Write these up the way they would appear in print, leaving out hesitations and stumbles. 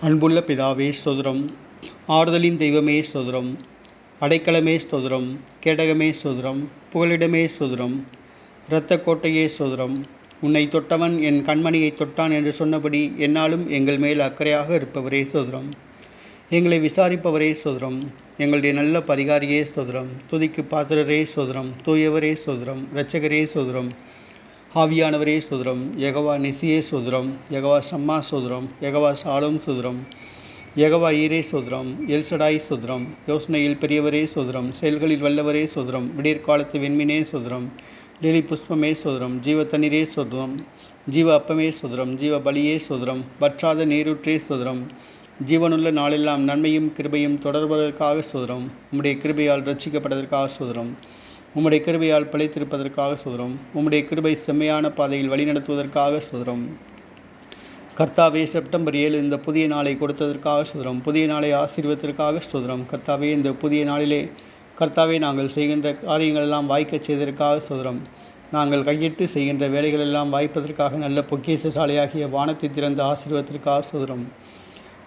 அன்புள்ள பிதாவே ஸ்தோத்திரம். ஆறுதலின் தெய்வமே ஸ்தோத்திரம். அடைக்கலமே ஸ்தோத்திரம். கேடகமே ஸ்தோத்திரம். புகலிடமே ஸ்தோத்திரம். இரத்த கோட்டையே ஸ்தோத்திரம். உன்னை தொட்டவன் என் கண்மணியை தொட்டான் என்று சொன்னபடி என்னாலும் எங்கள் மேல் அக்கறையாக இருப்பவரே ஸ்தோத்திரம். எங்களை விசாரிப்பவரே ஸ்தோத்திரம். எங்களுடைய நல்ல பரிகாரியே ஸ்தோத்திரம். துதிக்கு பாத்திரரே ஸ்தோத்திரம். தூயவரே ஸ்தோத்திரம். இரட்சகரே ஸ்தோத்திரம். ஆவியானவரே ஸ்தோத்திரம். யெகோவா நிசியே ஸ்தோத்திரம். யெகோவா ஷம்மா ஸ்தோத்திரம். யெகோவா ஷாሎም ஸ்தோத்திரம். யெகோவா ஈரே ஸ்தோத்திரம். எல்சடாய் ஸ்தோத்திரம். யோசனையில் பெரியவரே ஸ்தோத்திரம். செயல்களில் வல்லவரே ஸ்தோத்திரம். விடியற்காலத்து வெண்மீனே ஸ்தோத்திரம். லிலி புஷ்பமே ஸ்தோத்திரம். ஜீவ தண்ணீரே ஸ்தோத்திரம். ஜீவ அப்பமே ஸ்தோத்திரம். ஜீவ பலியே ஸ்தோத்திரம். வற்றாத நீரூற்றே ஸ்தோத்திரம். ஜீவனுள்ள நாளெல்லாம் நன்மையும் கிருபையும் தொடர்வதற்காக ஸ்தோத்திரம். உம்முடைய கிருபையால் ரட்சிக்கப்பட்டதற்காக ஸ்தோத்திரம். உம்முடைய கிருபையால் பிழைத்திருப்பதற்காக ஸ்தோத்திரம். உம்முடைய கிருபை செம்மையான பாதையில் வழிநடத்துவதற்காக ஸ்தோத்திரம். கர்த்தாவே, செப்டம்பர் 7 இந்த புதிய நாளை கொடுத்ததற்காக ஸ்தோத்திரம். புதிய நாளை ஆசீர்வதற்காக ஸ்தோத்திரம். கர்த்தாவே, இந்த புதிய நாளிலே கர்த்தாவே நாங்கள் செய்கின்ற காரியங்களெல்லாம் வாய்க்கச் செய்ததற்காக ஸ்தோத்திரம். நாங்கள் கையிட்டு செய்கின்ற வேலைகளெல்லாம் வாய்ப்பதற்காக நல்ல பொக்கிஷசாலையாகிய வானத்தை திறந்து ஆசீர்வதற்காக ஸ்தோத்திரம்.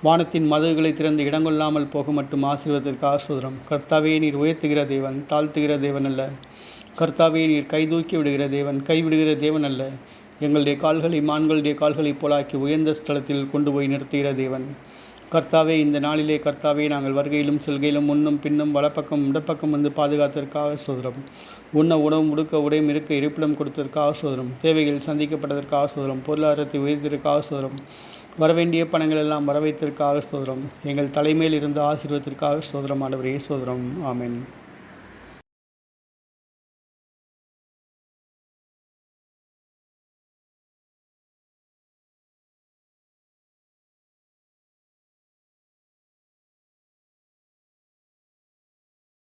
வானத்தின் மதகுகளை திறந்து இடங்கொள்ளாமல் போக மட்டும் ஆசீர்வதற்காக ஸ்தோத்திரம். கர்த்தாவே, நீர் உயர்த்துகிற தேவன், தாழ்த்துகிற தேவன் அல்ல. கர்த்தாவே, நீர் கைதூக்கி விடுகிற தேவன், கைவிடுகிற தேவன் அல்ல. எங்களுடைய கால்களை மான்களுடைய கால்களைப் போலாக்கி உயர்ந்த ஸ்தலத்தில் கொண்டு போய் நிறுத்துகிற தேவன். கர்த்தாவே, இந்த நாளிலே கர்த்தாவே நாங்கள் வருகையிலும் செல்கையிலும் முன்னும் பின்னும் வலப்பக்கம் இடப்பக்கம் வந்து பாதுகாத்ததற்காக ஸ்தோத்திரம். உண்ண உணவும் உடுக்க உடையும் இருக்க இருப்பிடம் கொடுத்ததற்காக ஸ்தோத்திரம். தேவைகள் சந்திக்கப்பட்டதற்காக ஸ்தோத்திரம். பொருளாதாரத்தை உயர்த்திற்காக ஸ்தோத்திரம். வரவேண்டிய பணங்கள் எல்லாம் வரவைத்திற்காக ஸ்தோத்திரம். எங்கள் தலைமையில் இருந்த ஆசீர்வாதத்திற்காக ஸ்தோத்திரம். ஆண்டவரே ஸ்தோத்திரம். ஆமென்.